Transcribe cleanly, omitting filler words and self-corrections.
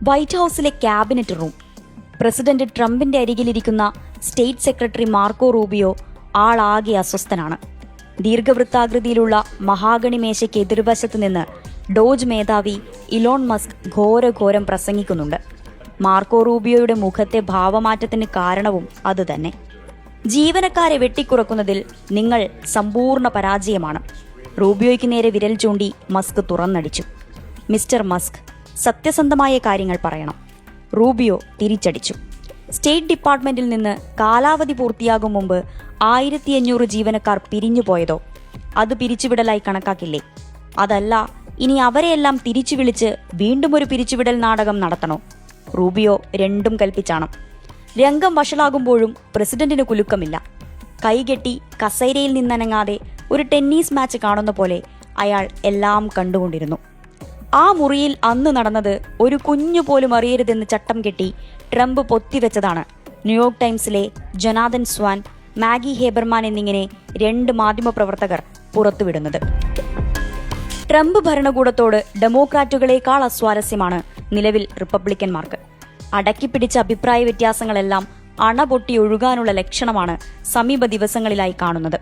White ഹൌസിലെ cabinet room. President ട്രംപിന്റെ അരികിലിരിക്കുന്ന സ്റ്റേറ്റ് സെക്രട്ടറി മാർക്കോ റൂബിയോ ആളാകെ അസ്വസ്ഥനാണ്. ദീർഘവൃത്താകൃതിയിലുള്ള മഹാഗണി മേശയ്ക്ക് എതിർവശത്ത് നിന്ന് ഡോജ് മേധാവി ഇലോൺ മസ്ക് ഘോരഘോരം പ്രസംഗിക്കുന്നുണ്ട്. മാർക്കോ റൂബിയോയുടെ മുഖത്തെ ഭാവമാറ്റത്തിന് കാരണവും അതുതന്നെ. ജീവനക്കാരെ വെട്ടിക്കുറക്കുന്നതിൽ നിങ്ങൾ സമ്പൂർണ്ണ പരാജയമാണ്. റൂബിയോയ്ക്ക് നേരെ വിരൽ ചൂണ്ടി മസ്ക് തുറന്നടിച്ചു. മിസ്റ്റർ മസ്ക്, സത്യസന്ധമായ കാര്യങ്ങൾ പറയണം. റൂബിയോ തിരിച്ചടിച്ചു. സ്റ്റേറ്റ് ഡിപ്പാർട്ട്മെന്റിൽ നിന്ന് കാലാവധി പൂർത്തിയാകും മുമ്പ് 1500 ജീവനക്കാർ പിരിഞ്ഞുപോയതോ? അത് പിരിച്ചുവിടലായി കണക്കാക്കില്ലേ? അതല്ല, ഇനി അവരെയെല്ലാം തിരിച്ചു വിളിച്ച് വീണ്ടും ഒരു പിരിച്ചുവിടൽ നാടകം നടത്തണോ? റൂബിയോ രണ്ടും കൽപ്പിച്ചാണ്. രംഗം വഷളാകുമ്പോഴും പ്രസിഡന്റിന് കുലുക്കമില്ല. കൈകെട്ടി കസേരയിൽ നിന്നനങ്ങാതെ ഒരു ടെന്നീസ് മാച്ച് കാണുന്ന പോലെ അയാൾ എല്ലാം കണ്ടുകൊണ്ടിരുന്നു. ആ മുറിയിൽ അന്ന് നടന്നത് ഒരു കുഞ്ഞു പോലും അറിയരുതെന്ന് ചട്ടം കെട്ടി ട്രംപ് പൊത്തിവെച്ചതാണ് ന്യൂയോർക്ക് ടൈംസിലെ ജൊനാഥൻ സ്വാൻ, മാഗി ഹേബർമാൻ എന്നിങ്ങനെ 2 മാധ്യമപ്രവർത്തകർ പുറത്തുവിടുന്നത്. ട്രംപ് ഭരണകൂടത്തോട് ഡെമോക്രാറ്റുകളെക്കാൾ അസ്വാരസ്യമാണ് നിലവിൽ റിപ്പബ്ലിക്കന്മാർക്ക്. അടക്കിപ്പിടിച്ച അഭിപ്രായ വ്യത്യാസങ്ങളെല്ലാം അണപൊട്ടി ഒഴുകാനുള്ള ലക്ഷണമാണ് സമീപ ദിവസങ്ങളിലായി കാണുന്നത്.